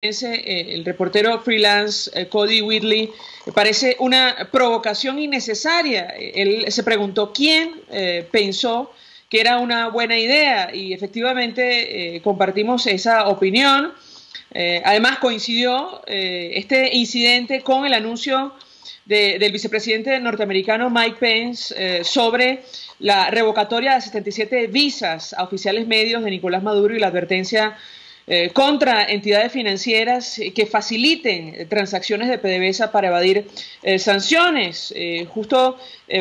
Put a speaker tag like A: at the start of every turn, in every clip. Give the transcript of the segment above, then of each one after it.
A: el reportero freelance Cody Whitley, parece una provocación innecesaria. Él se preguntó quién pensó que era una buena idea y efectivamente compartimos esa opinión. Además coincidió este incidente con el anuncio del vicepresidente norteamericano Mike Pence sobre la revocatoria de 77 visas a oficiales medios de Nicolás Maduro y la advertencia contra entidades financieras que faciliten transacciones de PDVSA para evadir sanciones.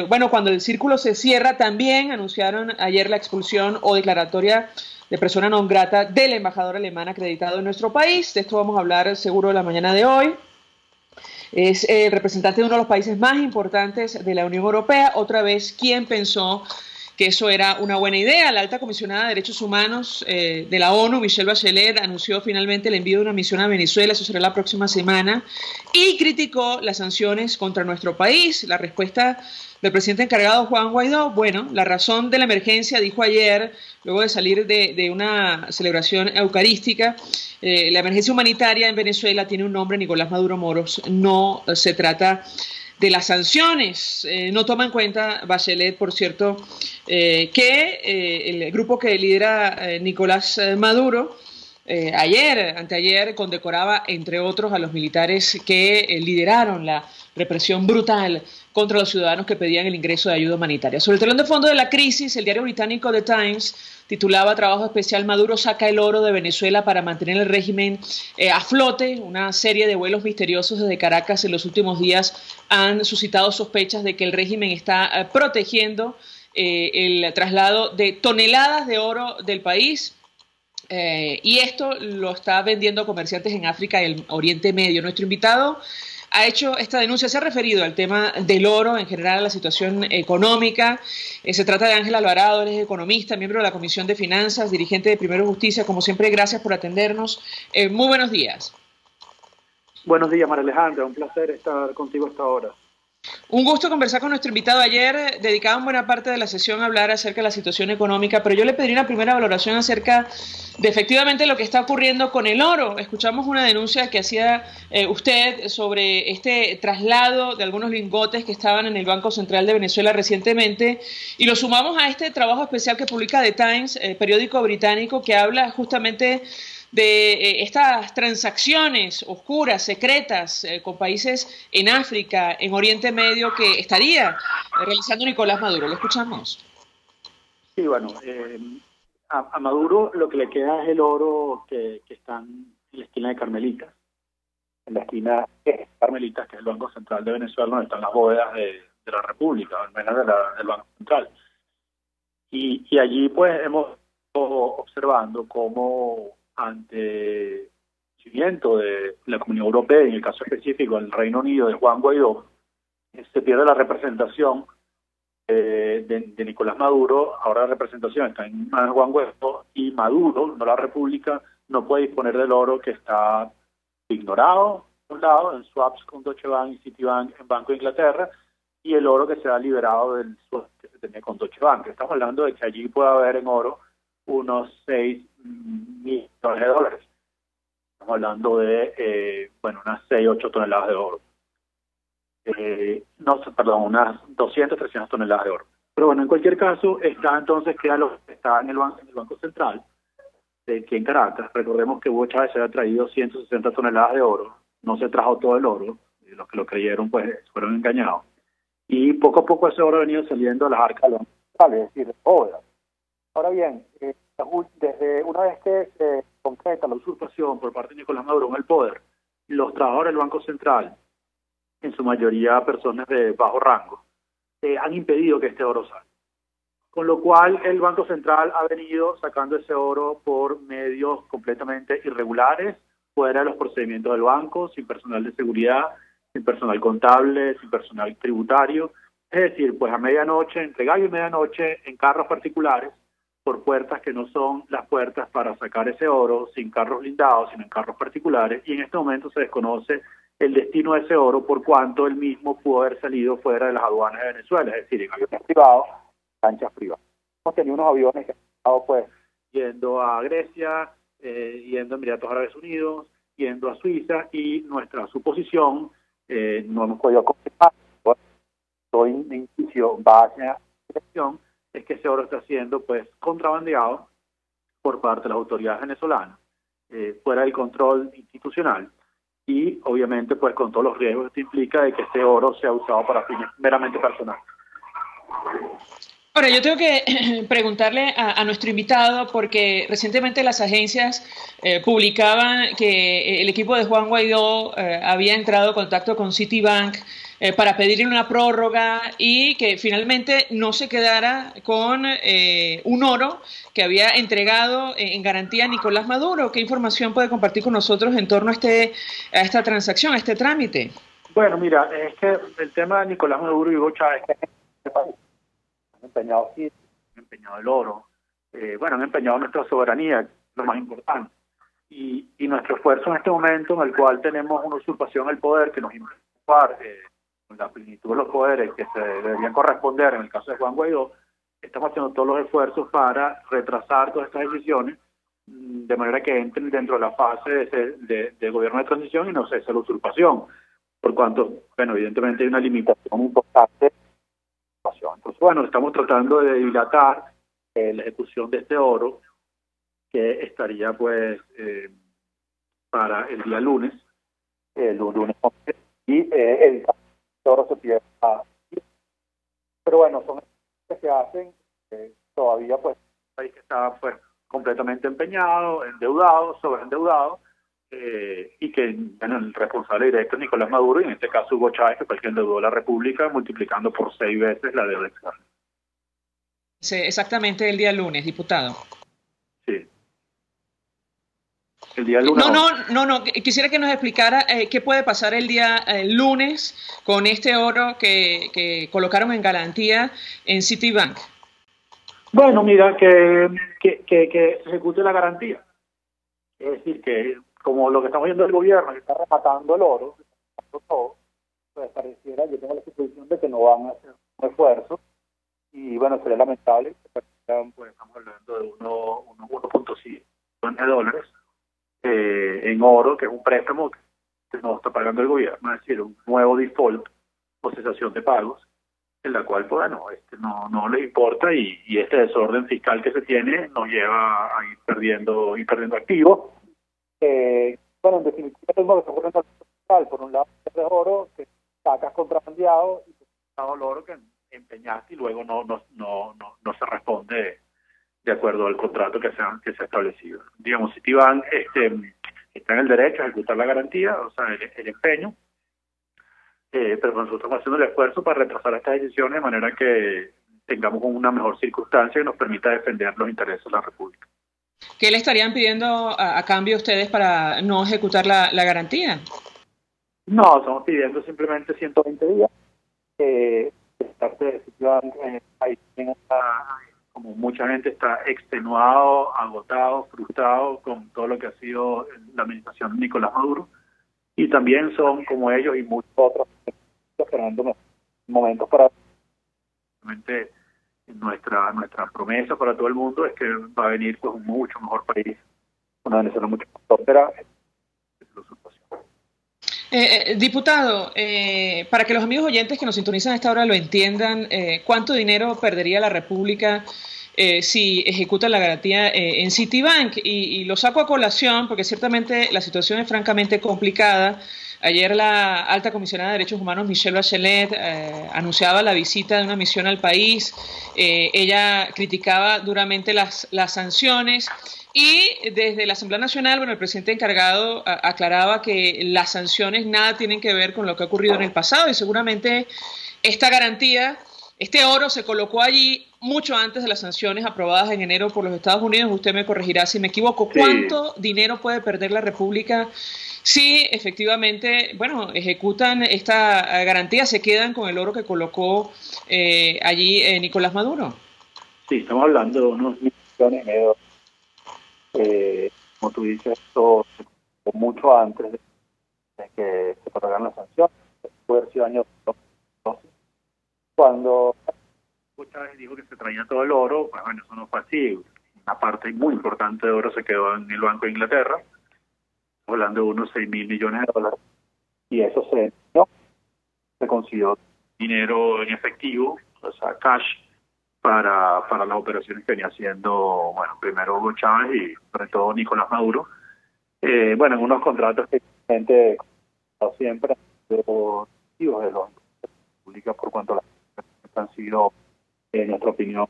A: Bueno, cuando el círculo se cierra, también anunciaron ayer la expulsión o declaratoria de persona non grata del embajador alemán acreditado en nuestro país. De esto vamos a hablar seguro la mañana de hoy. Es el representante de uno de los países más importantes de la Unión Europea. Otra vez, ¿quién pensó que eso era una buena idea? La alta comisionada de Derechos Humanos de la ONU, Michelle Bachelet, anunció finalmente el envío de una misión a Venezuela, eso será la próxima semana, y criticó las sanciones contra nuestro país. La respuesta del presidente encargado, Juan Guaidó: bueno, la razón de la emergencia, dijo ayer, luego de salir de una celebración eucarística, la emergencia humanitaria en Venezuela tiene un nombre: Nicolás Maduro Moros. No se trata de las sanciones. No toma en cuenta Bachelet, por cierto, que el grupo que lidera Nicolás Maduro anteayer condecoraba, entre otros, a los militares que lideraron la represión brutal contra los ciudadanos que pedían el ingreso de ayuda humanitaria. Sobre el telón de fondo de la crisis, el diario británico The Times titulaba: trabajo especial, Maduro saca el oro de Venezuela para mantener el régimen a flote. Una serie de vuelos misteriosos desde Caracas en los últimos días han suscitado sospechas de que el régimen está protegiendo el traslado de toneladas de oro del país. Y esto lo está vendiendo a comerciantes en África y el Oriente Medio. Nuestro invitado ha hecho esta denuncia, se ha referido al tema del oro, en general a la situación económica. Se trata de Ángel Alvarado, él es economista, miembro de la Comisión de Finanzas, dirigente de Primero Justicia. Como siempre, gracias por atendernos. Muy buenos días.
B: Buenos días, María Alejandra, un placer estar contigo a esta hora.
A: Un gusto conversar con nuestro invitado. Ayer dedicaban buena parte de la sesión a hablar acerca de la situación económica, pero yo le pediría una primera valoración acerca de efectivamente lo que está ocurriendo con el oro. Escuchamos una denuncia que hacía usted sobre este traslado de algunos lingotes que estaban en el Banco Central de Venezuela recientemente, y lo sumamos a este trabajo especial que publica The Times, periódico británico, que habla justamente de estas transacciones oscuras, secretas, con países en África, en Oriente Medio, que estaría realizando Nicolás Maduro. ¿Lo escuchamos?
B: Sí, bueno, a Maduro lo que le queda es el oro que está en la esquina de Carmelitas, en la esquina de Carmelitas, que es el Banco Central de Venezuela, donde están las bóvedas de la República, al menos del Banco Central. Y allí pues hemos estado observando cómo, ante el crecimiento de la Comunidad Europea, en el caso específico el Reino Unido de Juan Guaidó, se pierde la representación de Nicolás Maduro. Ahora la representación está en manos de Juan Guaidó, y Maduro, no la República, no puede disponer del oro que está ignorado, por un lado, en swaps con Deutsche Bank y Citibank en Banco de Inglaterra, y el oro que se ha liberado del swap que se tenía con Deutsche Bank. Estamos hablando de que allí puede haber en oro unos 6 millones de dólares. Estamos hablando de unas 6-8 toneladas de oro. Unas 200-300 toneladas de oro. Pero bueno, en cualquier caso, queda lo que está en el Banco Central, de aquí en Caracas. Recordemos que Hugo Chávez se había traído 160 toneladas de oro, no se trajo todo el oro, los que lo creyeron pues fueron engañados. Y poco a poco ese oro ha venido saliendo de las arcas del Banco Central, es decir, obras. Ahora bien, desde una vez que se concreta la usurpación por parte de Nicolás Maduro en el poder, los trabajadores del Banco Central, en su mayoría personas de bajo rango, han impedido que este oro salga. Con lo cual el Banco Central ha venido sacando ese oro por medios completamente irregulares, fuera de los procedimientos del banco, sin personal de seguridad, sin personal contable, sin personal tributario. Es decir, pues a medianoche, entre gallo y medianoche, en carros particulares, por puertas que no son las puertas para sacar ese oro, sin carros blindados, sino en carros particulares, y en este momento se desconoce el destino de ese oro, por cuanto el mismo pudo haber salido fuera de las aduanas de Venezuela, es decir, en aviones privados, canchas privadas. Hemos tenido unos aviones que han estado pues yendo a Grecia, yendo a Emiratos Árabes Unidos, yendo a Suiza, y nuestra suposición, no hemos podido confirmar, todo indicio va hacia la dirección, es que ese oro está siendo pues contrabandeado por parte de las autoridades venezolanas, fuera del control institucional, y obviamente pues con todos los riesgos que esto implica de que este oro sea usado para fines meramente personales.
A: Ahora, yo tengo que preguntarle a nuestro invitado, porque recientemente las agencias publicaban que el equipo de Juan Guaidó había entrado en contacto con Citibank para pedirle una prórroga y que finalmente no se quedara con un oro que había entregado en garantía a Nicolás Maduro. ¿Qué información puede compartir con nosotros en torno a esta transacción, a este trámite?
B: Bueno, mira, es que el tema de Nicolás Maduro y Hugo Chávez han empeñado sí, han empeñado el oro, han empeñado nuestra soberanía, lo más importante, y nuestro esfuerzo en este momento en el cual tenemos una usurpación del poder que nos impide con la plenitud de los poderes que se deberían corresponder en el caso de Juan Guaidó, estamos haciendo todos los esfuerzos para retrasar todas estas decisiones de manera que entren dentro de la fase de gobierno de transición y no cese la usurpación, por cuanto, evidentemente hay una limitación importante. Entonces, estamos tratando de dilatar la ejecución de este oro, que estaría pues para el día lunes, y el oro se pierde. Pero son que se hacen todavía pues un país que está pues completamente empeñado, endeudado, sobreendeudado, y que el responsable directo es Nicolás Maduro, y en este caso Hugo Chávez, que fue el que endeudó a la República multiplicando por 6 veces la deuda externa.
A: Sí, exactamente el día lunes, diputado.
B: Sí. El día lunes.
A: No. Quisiera que nos explicara qué puede pasar el día lunes con este oro que colocaron en garantía en Citibank.
B: Bueno, mira, que se ejecute la garantía. Es decir, que como lo que estamos viendo del gobierno, que está rematando el oro, todo, pues pareciera, yo tengo la suposición de que no van a hacer un esfuerzo, y sería lamentable, pues estamos hablando de unos 1.5 millones de dólares en oro, que es un préstamo que no está pagando el gobierno, es decir, un nuevo default o cesación de pagos, en la cual no les importa, y este desorden fiscal que se tiene nos lleva a ir perdiendo activos. En definitiva, tengo que ocurre en el fiscal. Por un lado, es oro que sacas contrabandeado, y por otro lado, el oro que empeñaste y luego no se responde de acuerdo al contrato que se ha establecido. Digamos, Citibank está en el derecho a ejecutar la garantía, o sea, el empeño, pero nosotros estamos haciendo el esfuerzo para retrasar estas decisiones de manera que tengamos una mejor circunstancia que nos permita defender los intereses de la República.
A: ¿Qué le estarían pidiendo a cambio a ustedes para no ejecutar la garantía?
B: No, estamos pidiendo simplemente 120 días. Parte de Citibank, ahí como mucha gente está extenuado, agotado, frustrado con todo lo que ha sido la administración de Nicolás Maduro, y también son como ellos y muchos otros esperando momentos para nuestra promesa para todo el mundo es que va a venir pues un mucho mejor país, una Venezuela mucho más próspera.
A: Diputado, para que los amigos oyentes que nos sintonizan a esta hora lo entiendan, ¿cuánto dinero perdería la República si ejecuta la garantía en Citibank? Y lo saco a colación porque ciertamente la situación es francamente complicada. Ayer la alta comisionada de Derechos Humanos, Michelle Bachelet, anunciaba la visita de una misión al país. Ella criticaba duramente las sanciones. Y desde la Asamblea Nacional, el presidente encargado aclaraba que las sanciones nada tienen que ver con lo que ha ocurrido en el pasado, y seguramente esta garantía, este oro se colocó allí mucho antes de las sanciones aprobadas en enero por los Estados Unidos. Usted me corregirá si me equivoco. ¿Cuánto dinero puede perder la República si efectivamente, ejecutan esta garantía, se quedan con el oro que colocó allí Nicolás Maduro?
B: Sí, estamos hablando de unos millones y medio. Como tú dices, esto mucho antes de que se prorrogaran las sanciones, puede haber sido año 2012, cuando Chávez dijo que se traía todo el oro. Eso no fue así. Una parte muy importante de oro se quedó en el Banco de Inglaterra, hablando de unos 6.000 millones de dólares, y eso se consiguió dinero en efectivo, o sea, cash, para las operaciones que venía haciendo, bueno, primero Hugo Chávez y sobre todo Nicolás Maduro. Bueno, en unos contratos que gente siempre han sido de los públicas por cuanto las han sido, en nuestra opinión,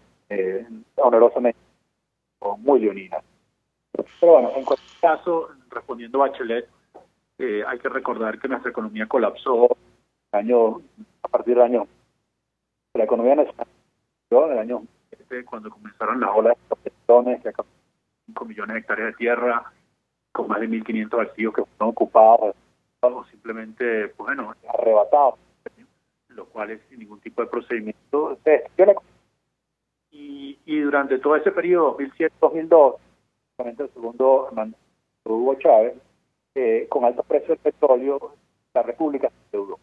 B: onerosamente muy leoninas. Pero bueno, en cualquier caso, respondiendo a Bachelet, hay que recordar que nuestra economía colapsó a partir del año. La economía nacional en el año cuando comenzaron las olas de protecciones, que acabaron 5 millones de hectáreas de tierra, con más de 1.500 activos que fueron ocupados o simplemente, pues bueno, arrebatados, los cuales sin ningún tipo de procedimiento se destruyó la economía. Y durante todo ese periodo, 2007-2002, el segundo mandato de Hugo Chávez, con altos precios del petróleo, la República se endeudó.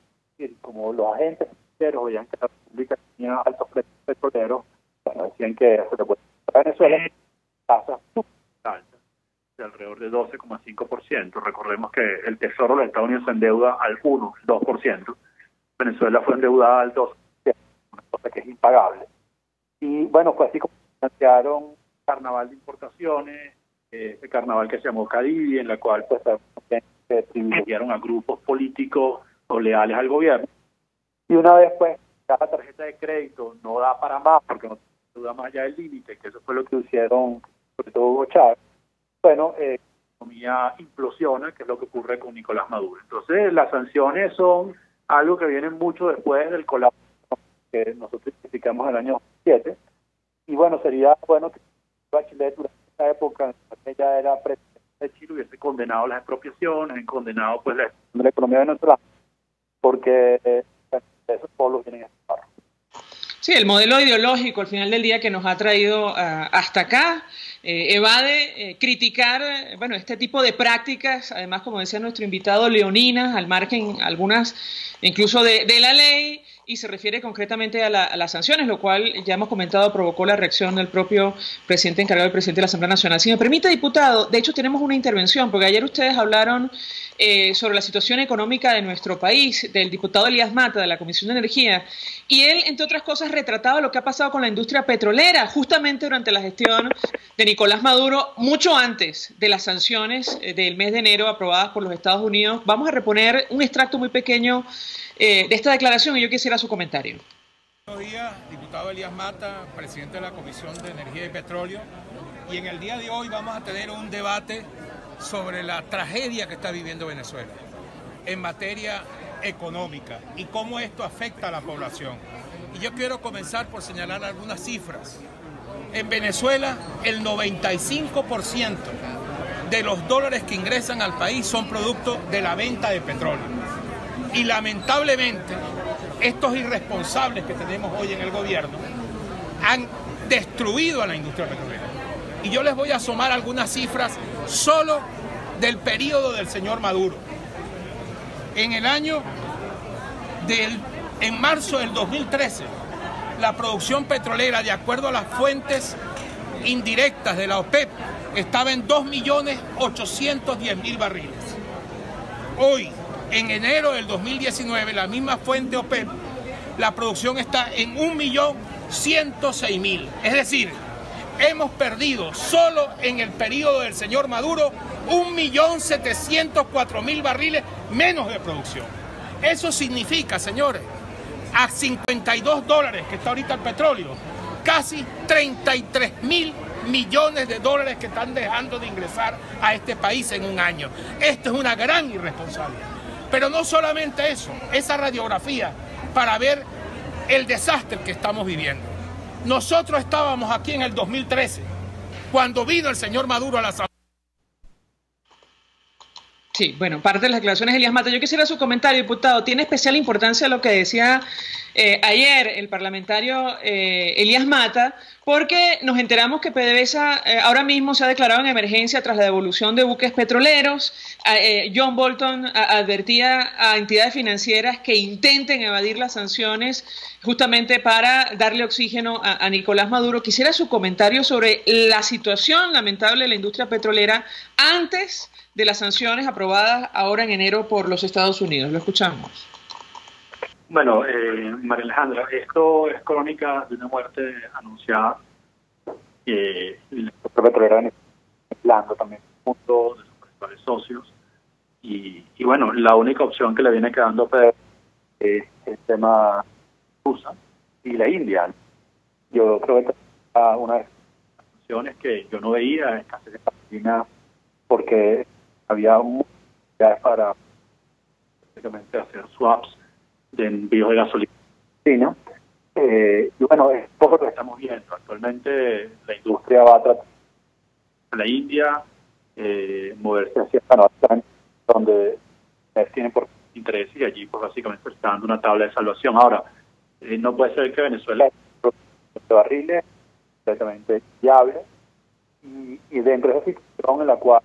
B: Como los agentes financieros veían que la República tenía altos precios petroleros, bueno, decían que se le puede a Venezuela tasas súper altas, de alrededor de 12,5%. Recordemos que el Tesoro de los Estados Unidos se endeuda al 2%. Venezuela fue endeudada al 2%, una cosa que es impagable. Y bueno, fue así como financiaron carnaval de importaciones, el carnaval que se llamó Cadivi, en la cual pues se privilegiaron a grupos políticos o leales al gobierno. Y una vez pues ya la tarjeta de crédito no da para más porque no deuda más allá del límite, que eso fue lo que hicieron sobre todo Hugo Chávez, bueno, la economía implosiona, que es lo que ocurre con Nicolás Maduro. Entonces las sanciones son algo que viene mucho después del colapso que nosotros identificamos en el año 2007, y bueno, sería bueno que Bachelet durante esa época, que ella era presidente de Chile, hubiese condenado las expropiaciones, condenado pues la economía venezolana, porque esos pueblos vienen a estar.
A: Sí, el modelo ideológico al final del día que nos ha traído hasta acá evade criticar bueno, este tipo de prácticas, además como decía nuestro invitado, leoninas, al margen algunas incluso de la ley, y se refiere concretamente a las sanciones, lo cual ya hemos comentado provocó la reacción del propio presidente encargado del presidente de la Asamblea Nacional. Si me permite, diputado, de hecho tenemos una intervención, porque ayer ustedes hablaron sobre la situación económica de nuestro país, del diputado Elías Mata, de la Comisión de Energía, y él, entre otras cosas, retrataba lo que ha pasado con la industria petrolera, justamente durante la gestión de Nicolás Maduro, mucho antes de las sanciones del mes de enero aprobadas por los Estados Unidos. Vamos a reponer un extracto muy pequeño de esta declaración y yo quisiera su comentario.
C: Buenos días, diputado Elías Mata, presidente de la Comisión de Energía y Petróleo, y en el día de hoy vamos a tener un debate sobre la tragedia que está viviendo Venezuela en materia económica y cómo esto afecta a la población. Y yo quiero comenzar por señalar algunas cifras. En Venezuela, el 95% de los dólares que ingresan al país son producto de la venta de petróleo. Y lamentablemente, estos irresponsables que tenemos hoy en el gobierno han destruido a la industria petrolera. Y yo les voy a sumar algunas cifras solo del periodo del señor Maduro. En marzo del 2013, la producción petrolera, de acuerdo a las fuentes indirectas de la OPEP, estaba en 2.810.000 barriles. Hoy, en enero del 2019, la misma fuente OPEP, la producción está en 1.106.000. Es decir, hemos perdido solo en el periodo del señor Maduro 1.704.000 barriles menos de producción. Eso significa, señores, a $52 que está ahorita el petróleo, casi 33.000 millones de dólares que están dejando de ingresar a este país en un año. Esto es una gran irresponsabilidad. Pero no solamente eso, esa radiografía para ver el desastre que estamos viviendo. Nosotros estábamos aquí en el 2013, cuando vino el señor Maduro a la Asamblea.
A: Sí, bueno, parte de las declaraciones de Elías Mata. Yo quisiera su comentario, diputado. Tiene especial importancia lo que decía ayer el parlamentario Elías Mata, porque nos enteramos que PDVSA ahora mismo se ha declarado en emergencia tras la devolución de buques petroleros. John Bolton advertía a entidades financieras que intenten evadir las sanciones justamente para darle oxígeno a Nicolás Maduro. Quisiera su comentario sobre la situación lamentable de la industria petrolera antes de las sanciones aprobadas ahora en enero por los Estados Unidos. Lo escuchamos.
B: Bueno, María Alejandra, esto es crónica de una muerte anunciada. La petrolera venezolana también junto de sus principales socios. Y bueno, la única opción que le viene quedando a Pedro es el tema rusa y la India. Yo creo que una de las funciones que yo no veía escasez de gasolina porque había muchas para básicamente hacer swaps de envíos de gasolina. Y bueno, es poco lo que estamos viendo. Actualmente la industria va a tratar a la India moverse hacia Canadá, donde tienen por interés y allí pues básicamente está dando una tabla de salvación. Ahora, no puede ser que Venezuela de barriles completamente viable y dentro de esa situación en la cual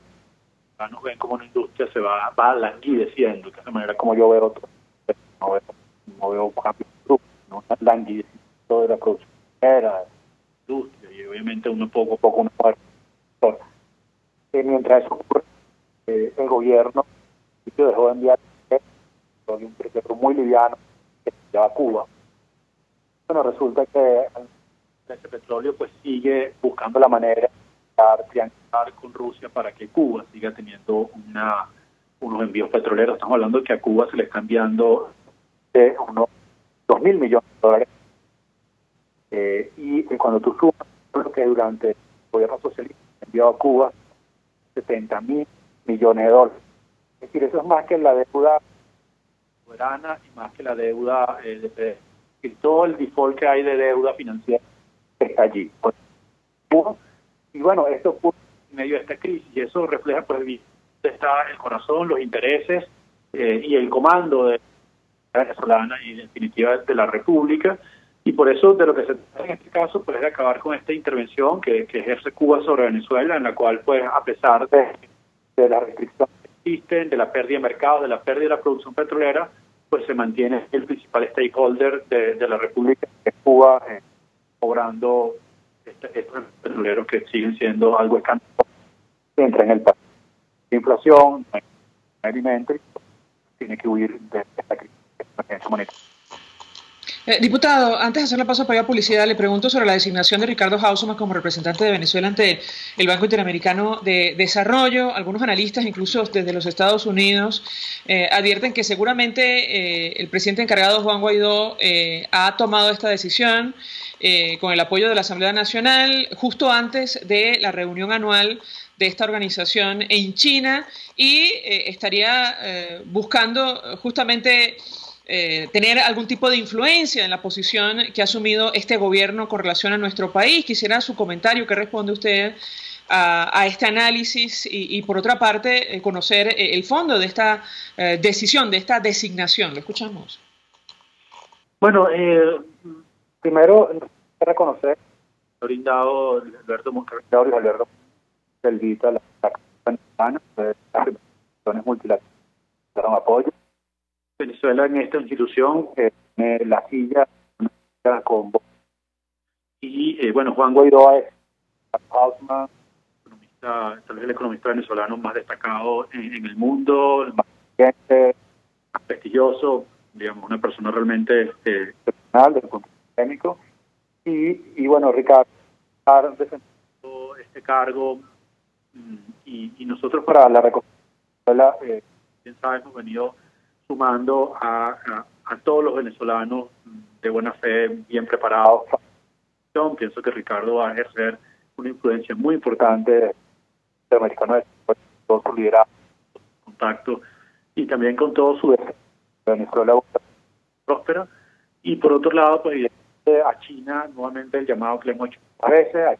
B: nos ven como una industria se va languideciendo, que es la manera como yo veo otro, no veo cambios, ¿no? Languidecimiento de la producción de la industria y obviamente uno poco a poco uno muere. Mientras eso ocurre, el gobierno dejó de enviar un proyecto muy liviano que lleva a Cuba. Bueno, resulta que ese petróleo pues sigue buscando la manera de triangular con Rusia para que Cuba siga teniendo unos envíos petroleros. Estamos hablando de que a Cuba se le está enviando unos 2.000 millones de dólares. Y cuando tú sumas lo que durante el gobierno socialista se envió a Cuba 70.000 millones de dólares. Es decir, eso es más que la deuda soberana y más que la deuda y todo el default que hay de deuda financiera está allí. Y bueno, esto ocurre en medio de esta crisis y eso refleja pues dónde está el corazón, los intereses y el comando de la venezolana y en definitiva de la República. Y por eso de lo que se trata en este caso pues es de acabar con esta intervención que ejerce Cuba sobre Venezuela, en la cual pues a pesar de las restricciones que existen, de la pérdida de mercados, de la pérdida de la producción petrolera, pues se mantiene el principal stakeholder de la República, que es Cuba, cobrando estos petroleros que siguen siendo algo escandaloso. Entra en el país. La inflación, no hay alimento, tiene que huir de esta crisis de emergencia monetaria.
A: Diputado, antes de hacer la paso para la publicidad, le pregunto sobre la designación de Ricardo Hausmann como representante de Venezuela ante el Banco Interamericano de Desarrollo. Algunos analistas, incluso desde los Estados Unidos, advierten que seguramente el presidente encargado, Juan Guaidó, ha tomado esta decisión con el apoyo de la Asamblea Nacional justo antes de la reunión anual de esta organización en China y estaría buscando justamente tener algún tipo de influencia en la posición que ha asumido este gobierno con relación a nuestro país. Quisiera su comentario, ¿qué responde usted a este análisis? Y por otra parte, conocer el fondo de esta decisión, de esta designación. Lo escuchamos.
B: Bueno, primero, reconocer que ha brindado Alberto Moncarrero y Alberto Selvita, las instituciones multilaterales, dieron apoyo. Venezuela en esta institución tiene la silla con y bueno, Juan Guaidó es Hausmann, economista, tal vez el economista venezolano más destacado en el mundo, el más prestigioso, digamos, una persona realmente profesional del punto académico y bueno, Ricardo ha defendido este cargo y nosotros para la reconstrucción bien sabes, hemos venido sumando a todos los venezolanos de buena fe, bien preparados. Pienso que Ricardo va a ejercer una influencia muy importante americano, con todo su liderazgo, contacto y también con todo su Venezuela próspera. Y por otro lado, pues a China, nuevamente el llamado que le hemos hecho a veces,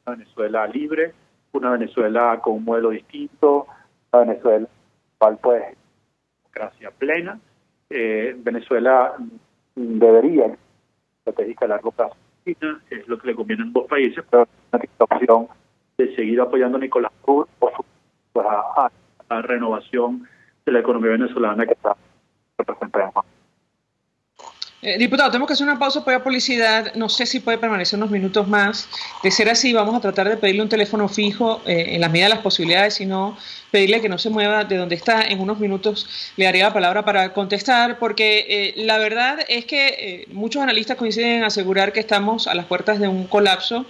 B: una Venezuela libre, una Venezuela con un modelo distinto, una Venezuela cual pues democracia plena. Venezuela debería estratégica a largo plazo. China es lo que le conviene a ambos países, pero una opción de seguir apoyando a Nicolás Maduro pues a la renovación de la economía venezolana que está representando.
A: Diputado, tenemos que hacer una pausa para publicidad. No sé si puede permanecer unos minutos más. De ser así, vamos a tratar de pedirle un teléfono fijo en la medida de las posibilidades, si no, pedirle que no se mueva de donde está. En unos minutos le daría la palabra para contestar, porque la verdad es que muchos analistas coinciden en asegurar que estamos a las puertas de un colapso,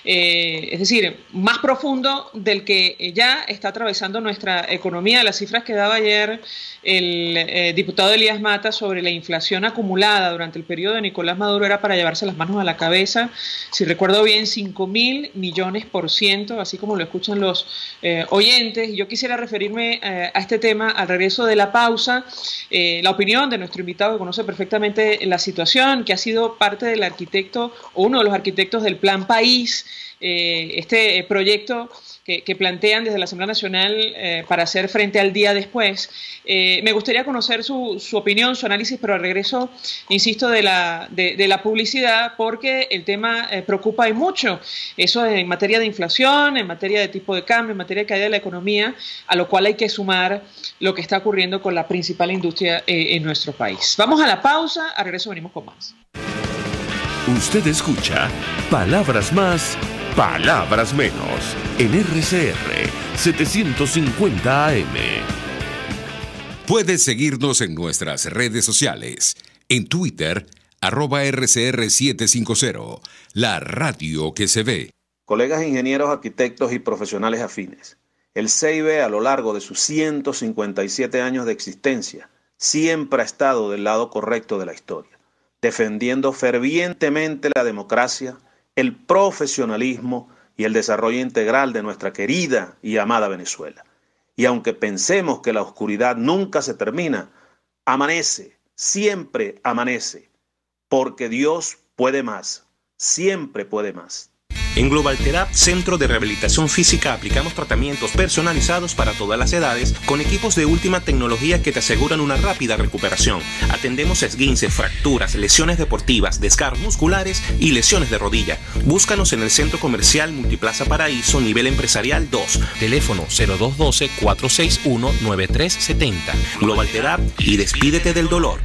A: es decir, más profundo del que ya está atravesando nuestra economía. Las cifras que daba ayer el diputado Elías Mata sobre la inflación acumulada durante el periodo de Nicolás Maduro era para llevarse las manos a la cabeza. Si recuerdo bien, 5.000 millones %, así como lo escuchan los oyentes. Y yo quisiera referirme a este tema al regreso de la pausa. La opinión de nuestro invitado, que conoce perfectamente la situación, que ha sido parte del arquitecto o uno de los arquitectos del Plan País, este proyecto que plantean desde la Asamblea Nacional para hacer frente al día después. Me gustaría conocer su opinión, su análisis, pero al regreso, insisto, de la publicidad, porque el tema preocupa y mucho. Eso en materia de inflación, en materia de tipo de cambio, en materia de caída de la economía, a lo cual hay que sumar lo que está ocurriendo con la principal industria en nuestro país. Vamos a la pausa, al regreso venimos con más.
D: Usted escucha Palabras Más, Palabras Menos, en RCR 750 AM. Puedes seguirnos en nuestras redes sociales. En Twitter, @RCR750, la radio que se ve.
E: Colegas ingenieros, arquitectos y profesionales afines, el CIB a lo largo de sus 157 años de existencia siempre ha estado del lado correcto de la historia, defendiendo fervientemente la democracia, el profesionalismo y el desarrollo integral de nuestra querida y amada Venezuela. Y aunque pensemos que la oscuridad nunca se termina, amanece, siempre amanece, porque Dios puede más, siempre puede más.
F: En Global Therapy, Centro de Rehabilitación Física, aplicamos tratamientos personalizados para todas las edades con equipos de última tecnología que te aseguran una rápida recuperación. Atendemos esguinces, fracturas, lesiones deportivas, desgarros musculares y lesiones de rodilla. Búscanos en el Centro Comercial Multiplaza Paraíso, nivel empresarial 2. Teléfono 0212-461-9370. Global Therapy y despídete del dolor.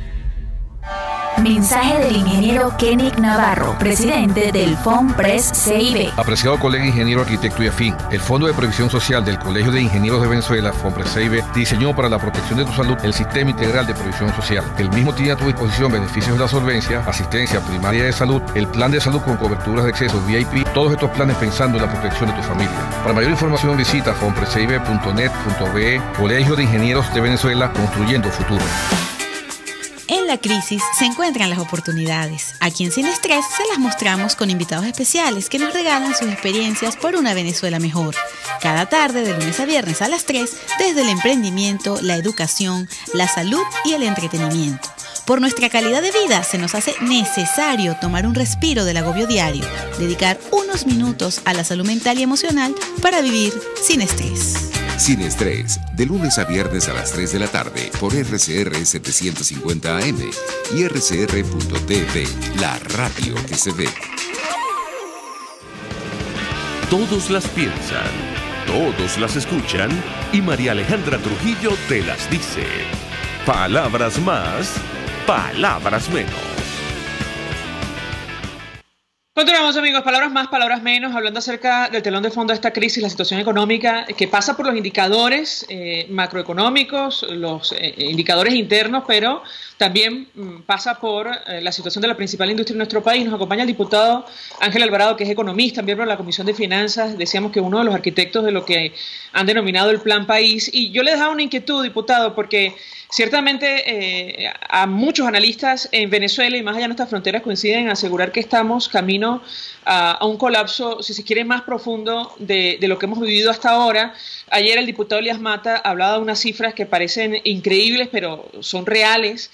G: Mensaje del ingeniero Kenick Navarro, presidente del FONPRES CIB.
H: Apreciado colega ingeniero, arquitecto y afín, el Fondo de Previsión Social del Colegio de Ingenieros de Venezuela, FONPRES CIB, diseñó para la protección de tu salud el Sistema Integral de Previsión Social. El mismo tiene a tu disposición beneficios de la solvencia, asistencia primaria de salud, el plan de salud con coberturas de acceso VIP, todos estos planes pensando en la protección de tu familia. Para mayor información visita fonprescib.net.be. Colegio de Ingenieros de Venezuela, construyendo futuro.
I: En la crisis se encuentran las oportunidades. Aquí en Sin Estrés se las mostramos con invitados especiales que nos regalan sus experiencias por una Venezuela mejor. Cada tarde, de lunes a viernes a las 3, desde el emprendimiento, la educación, la salud y el entretenimiento. Por nuestra calidad de vida se nos hace necesario tomar un respiro del agobio diario, dedicar unos minutos a la salud mental y emocional para vivir sin estrés.
D: Sin Estrés, de lunes a viernes a las 3 de la tarde por RCR 750 AM y rcr.tv, la radio que se ve. Todos las piensan, todos las escuchan y María Alejandra Trujillo te las dice. Palabras más, palabras menos.
A: Continuamos, amigos, palabras más, palabras menos, hablando acerca del telón de fondo de esta crisis, la situación económica que pasa por los indicadores macroeconómicos, los indicadores internos, pero también pasa por la situación de la principal industria en nuestro país. Nos acompaña el diputado Ángel Alvarado, que es economista, miembro de la Comisión de Finanzas, decíamos que uno de los arquitectos de lo que han denominado el Plan País. Y yo le dejaba una inquietud, diputado, porque ciertamente a muchos analistas en Venezuela y más allá de nuestras fronteras coinciden en asegurar que estamos camino a un colapso, si se quiere, más profundo de lo que hemos vivido hasta ahora. Ayer el diputado Elías Mata hablaba de unas cifras que parecen increíbles, pero son reales.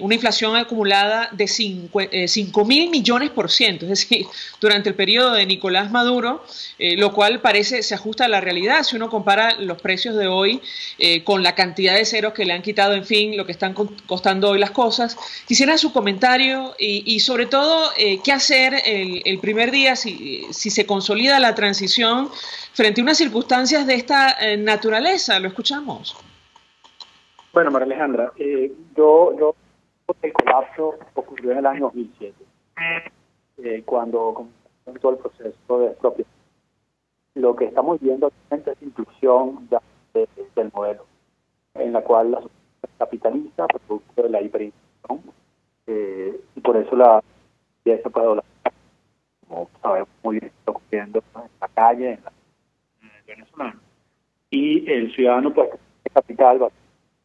A: Una inflación acumulada de 5.000 millones %, es decir, durante el periodo de Nicolás Maduro, lo cual se ajusta a la realidad si uno compara los precios de hoy con la cantidad de ceros que le han quitado, en fin, lo que están costando hoy las cosas. Quisiera su comentario y sobre todo, qué hacer el primer día si se consolida la transición frente a unas circunstancias de esta naturaleza. Lo escuchamos.
B: Bueno, María Alejandra, yo el colapso ocurrió en el año 2007, cuando comenzó todo el proceso de expropiación. Lo que estamos viendo actualmente es inclusión del modelo, en la cual la sociedad capitaliza producto de la hiperinflación, y por eso se puede doblar, como sabemos muy bien, está ocurriendo en la calle, en el venezolano. Y el ciudadano, pues, de capital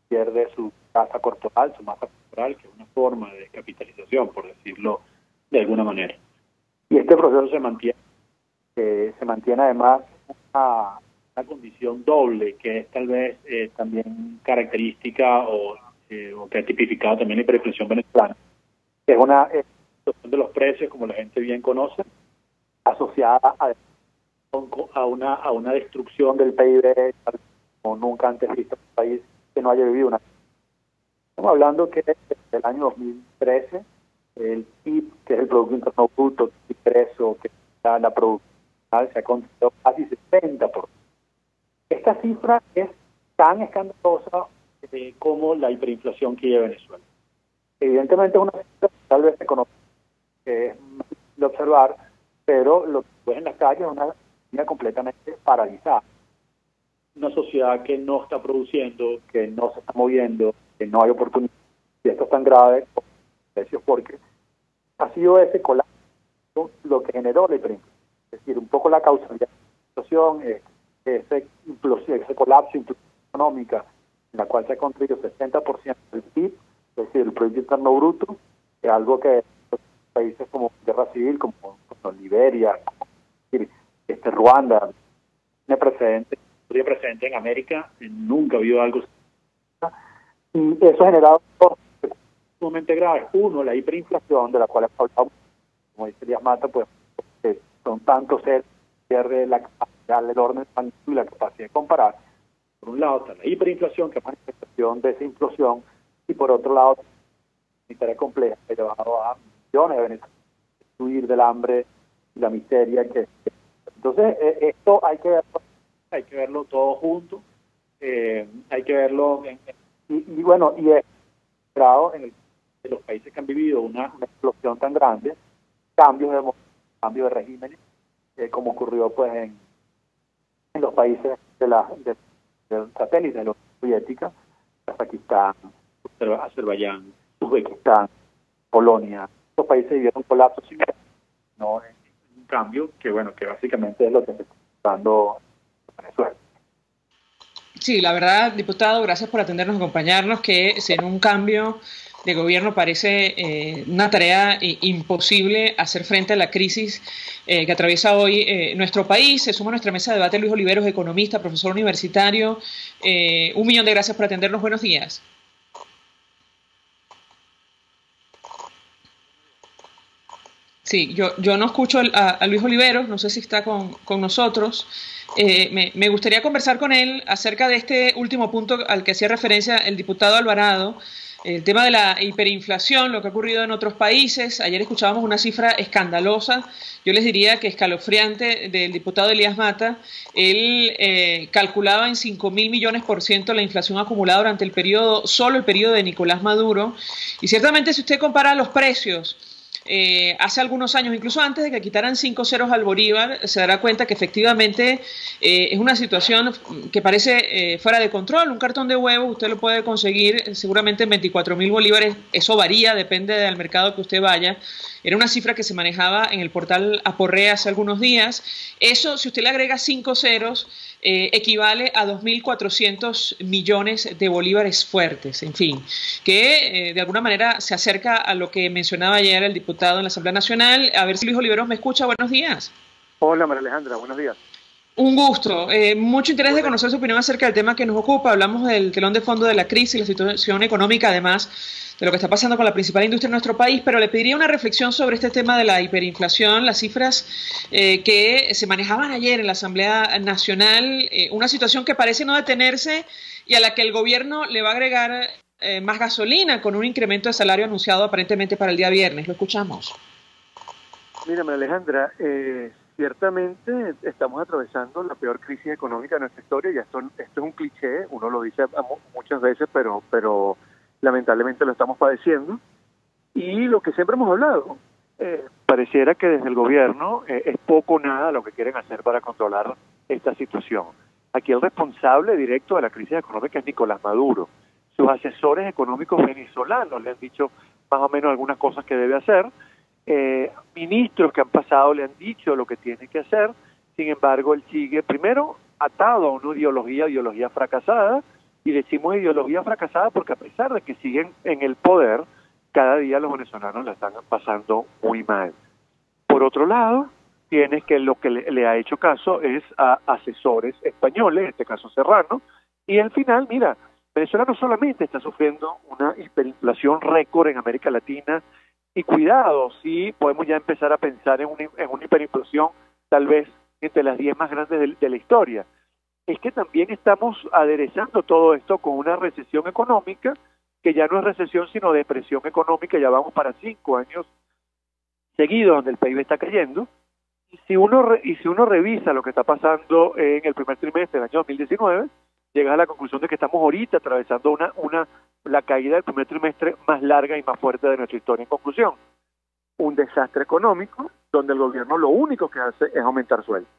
B: pierde su masa corporal, que es una forma de capitalización, por decirlo de alguna manera. Y este proceso se mantiene además una condición doble, que es tal vez también característica o que ha tipificado también la hiperinflación venezolana, que es una situación de los precios, como la gente bien conoce, asociada a una destrucción del PIB como nunca antes visto en un país que no haya vivido una. Estamos hablando que desde el año 2013 el PIB, que es el Producto Interno Bruto, el ingreso, que está la producción, se ha contraído casi 60%. Esta cifra es tan escandalosa como la hiperinflación que lleva Venezuela. Evidentemente es una cifra que tal vez se conoce, que es de observar, pero lo que ves en las calles es una economía completamente paralizada. Una sociedad que no está produciendo, que no se está moviendo, que no hay oportunidades. Y esto es tan grave como los precios, porque ha sido ese colapso lo que generó la hiperinflación. Es decir, un poco la causalidad de la situación, ese colapso, inclusión económica, en la cual se ha construido 60% del PIB, es decir, el Producto Interno Bruto, es algo que países como Guerra Civil, como Liberia, Ruanda, tiene precedente en América, nunca ha habido algo. Y eso ha generado dos sumamente graves. Uno, la hiperinflación, de la cual hemos hablado, como dice Elías Mata, pues son tantos seres que pierde la capacidad del orden de magnitud y la capacidad de comparar. Por un lado está la hiperinflación, que es manifestación de esa implosión, y por otro lado, la sanitaria compleja, que ha llevado a millones de venezolanos a huir del hambre y la miseria. Entonces, esto hay que verlo todo junto, hay que verlo, y es esperado en los países que han vivido una explosión tan grande, cambios de regímenes, como ocurrió pues en los países del satélite de la Unión Soviética, Kazajistán, Azerbaiyán, Uzbekistán, Polonia. Estos países vivieron colapsos similares, no en un cambio que básicamente es lo que se está dando en Venezuela.
A: Sí, la verdad, diputado, gracias por atendernos y acompañarnos, que sin un cambio de gobierno parece una tarea imposible hacer frente a la crisis que atraviesa hoy nuestro país. Se suma a nuestra mesa de debate Luis Oliveros, economista, profesor universitario. 1.000.000 de gracias por atendernos. Buenos días. Sí, yo no escucho a Luis Oliveros, no sé si está con nosotros. Me gustaría conversar con él acerca de este último punto al que hacía referencia el diputado Alvarado, el tema de la hiperinflación, lo que ha ocurrido en otros países. Ayer escuchábamos una cifra escandalosa, yo les diría que escalofriante, del diputado Elías Mata. Él calculaba en 5.000 millones % la inflación acumulada durante solo el periodo de Nicolás Maduro. Y ciertamente, si usted compara los precios hace algunos años, incluso antes de que quitaran 5 ceros al Bolívar, se dará cuenta que efectivamente es una situación que parece fuera de control. Un cartón de huevo usted lo puede conseguir seguramente en 24.000 bolívares, eso varía, depende del mercado que usted vaya. Era una cifra que se manejaba en el portal Aporrea hace algunos días. Eso, si usted le agrega 5 ceros, equivale a 2.400 millones de bolívares fuertes, en fin, que de alguna manera se acerca a lo que mencionaba ayer el diputado en la Asamblea Nacional. A ver si Luis Oliveros me escucha. Buenos días.
J: Hola, María Alejandra, buenos días.
A: Un gusto. Mucho interés de conocer su opinión acerca del tema que nos ocupa. Hablamos del telón de fondo de la crisis, la situación económica, además de lo que está pasando con la principal industria de nuestro país, pero le pediría una reflexión sobre este tema de la hiperinflación, las cifras que se manejaban ayer en la Asamblea Nacional, una situación que parece no detenerse y a la que el gobierno le va a agregar más gasolina con un incremento de salario anunciado aparentemente para el día viernes. Lo escuchamos.
J: Mira, María Alejandra, ciertamente estamos atravesando la peor crisis económica de nuestra historia, y esto es un cliché, uno lo dice muchas veces, pero lamentablemente lo estamos padeciendo. Y lo que siempre hemos hablado, pareciera que desde el gobierno es poco o nada lo que quieren hacer para controlar esta situación. Aquí el responsable directo de la crisis económica es Nicolás Maduro. Sus asesores económicos venezolanos le han dicho más o menos algunas cosas que debe hacer. Ministros que han pasado le han dicho lo que tiene que hacer. Sin embargo, él sigue primero atado a una ideología fracasada, y decimos ideología fracasada porque a pesar de que siguen en el poder, cada día los venezolanos la están pasando muy mal. Por otro lado, tienes que lo que le ha hecho caso es a asesores españoles, en este caso Serrano, y al final, mira, Venezuela no solamente está sufriendo una hiperinflación récord en América Latina, y cuidado, sí podemos ya empezar a pensar en una hiperinflación tal vez entre las 10 más grandes de la historia. Es que también estamos aderezando todo esto con una recesión económica, que ya no es recesión sino depresión económica. Ya vamos para 5 años seguidos donde el PIB está cayendo. Y si uno revisa lo que está pasando en el primer trimestre del año 2019, llegas a la conclusión de que estamos ahorita atravesando la caída del primer trimestre más larga y más fuerte de nuestra historia. En conclusión, un desastre económico donde el gobierno lo único que hace es aumentar sueldos.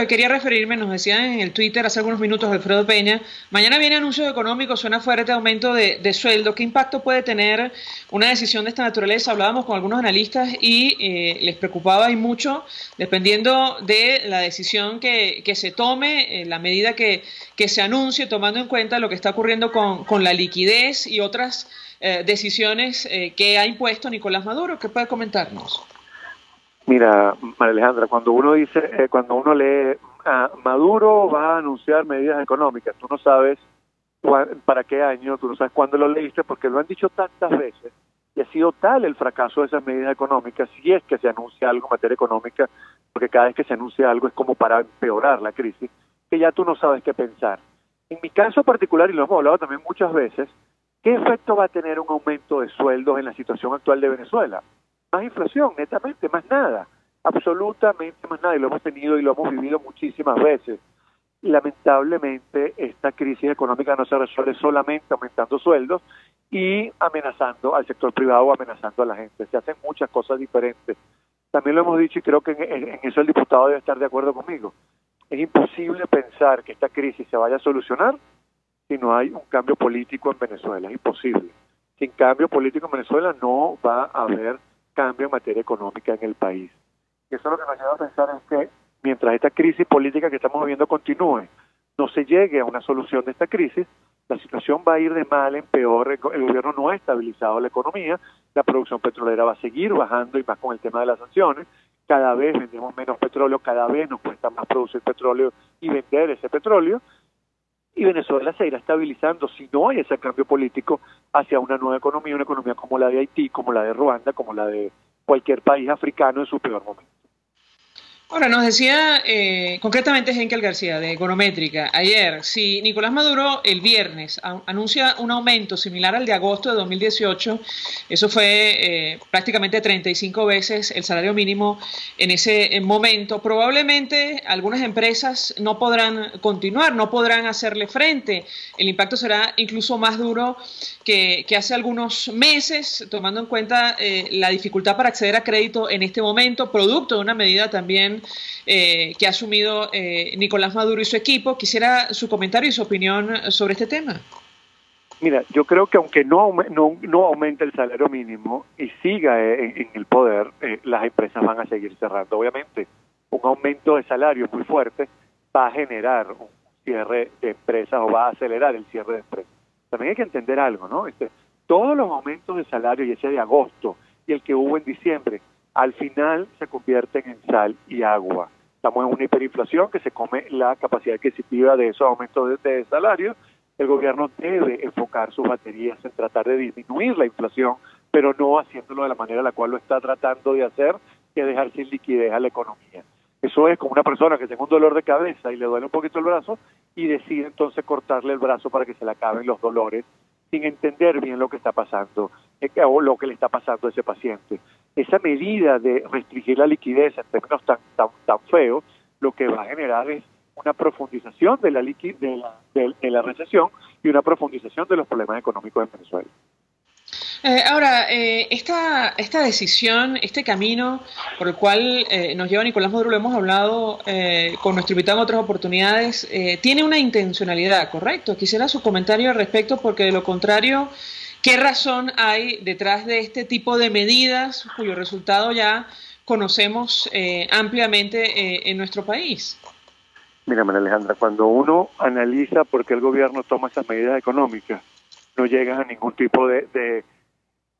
A: Quería referirme, nos decían en el Twitter hace algunos minutos Alfredo Peña, mañana viene anuncios económicos, suena fuerte aumento de sueldo. ¿Qué impacto puede tener una decisión de esta naturaleza? Hablábamos con algunos analistas y les preocupaba y mucho, dependiendo de la decisión que se tome, la medida que se anuncie, tomando en cuenta lo que está ocurriendo con la liquidez y otras decisiones que ha impuesto Nicolás Maduro. ¿Qué puede comentarnos?
J: Mira, María Alejandra, cuando uno lee Maduro va a anunciar medidas económicas, tú no sabes para qué año, tú no sabes cuándo lo leíste, porque lo han dicho tantas veces y ha sido tal el fracaso de esas medidas económicas, si es que se anuncia algo en materia económica, porque cada vez que se anuncia algo es como para empeorar la crisis, que ya tú no sabes qué pensar. En mi caso particular, y lo hemos hablado también muchas veces, ¿qué efecto va a tener un aumento de sueldos en la situación actual de Venezuela? Más inflación, netamente, más nada, absolutamente más nada, y lo hemos tenido y lo hemos vivido muchísimas veces. Y lamentablemente esta crisis económica no se resuelve solamente aumentando sueldos y amenazando al sector privado o amenazando a la gente, se hacen muchas cosas diferentes. También lo hemos dicho y creo que en eso el diputado debe estar de acuerdo conmigo. Es imposible pensar que esta crisis se vaya a solucionar si no hay un cambio político en Venezuela, es imposible. Sin cambio político en Venezuela no va a haber cambio en materia económica en el país. Y eso lo que nos lleva a pensar es que mientras esta crisis política que estamos viviendo continúe, no se llegue a una solución de esta crisis, la situación va a ir de mal en peor. El gobierno no ha estabilizado la economía, la producción petrolera va a seguir bajando, y más con el tema de las sanciones. Cada vez vendemos menos petróleo, cada vez nos cuesta más producir petróleo y vender ese petróleo, y Venezuela se irá estabilizando si no hay ese cambio político hacia una nueva economía, una economía como la de Haití, como la de Ruanda, como la de cualquier país africano en su peor momento.
A: Ahora, nos decía concretamente Henkel García de Econométrica ayer, si Nicolás Maduro el viernes anuncia un aumento similar al de agosto de 2018, eso fue prácticamente 35 veces el salario mínimo en ese momento, probablemente algunas empresas no podrán continuar, no podrán hacerle frente, el impacto será incluso más duro que hace algunos meses, tomando en cuenta la dificultad para acceder a crédito en este momento, producto de una medida también que ha asumido Nicolás Maduro y su equipo. Quisiera su comentario y su opinión sobre este tema.
J: Mira, yo creo que aunque no aumente el salario mínimo y siga en el poder, las empresas van a seguir cerrando. Obviamente, un aumento de salario muy fuerte va a generar un cierre de empresas o va a acelerar el cierre de empresas. También hay que entender algo, ¿no? Todos los aumentos de salario, y ese de agosto y el que hubo en diciembre, al final se convierten en sal y agua. Estamos en una hiperinflación que se come la capacidad adquisitiva de esos aumentos de salario. El gobierno debe enfocar sus baterías en tratar de disminuir la inflación, pero no haciéndolo de la manera en la cual lo está tratando de hacer, que es dejar sin liquidez a la economía. Eso es como una persona que tenga un dolor de cabeza y le duele un poquito el brazo y decide entonces cortarle el brazo para que se le acaben los dolores, sin entender bien lo que está pasando o lo que le está pasando a ese paciente. Esa medida de restringir la liquidez en términos tan feos, lo que va a generar es una profundización de la recesión y una profundización de los problemas económicos en Venezuela.
A: Ahora, esta decisión, este camino por el cual nos lleva Nicolás Maduro, lo hemos hablado con nuestro invitado en otras oportunidades, tiene una intencionalidad, ¿correcto? Quisiera su comentario al respecto, porque de lo contrario, ¿qué razón hay detrás de este tipo de medidas cuyo resultado ya conocemos ampliamente en nuestro país?
J: Mira, María Alejandra, cuando uno analiza por qué el gobierno toma esas medidas económicas, no llegas a ningún tipo de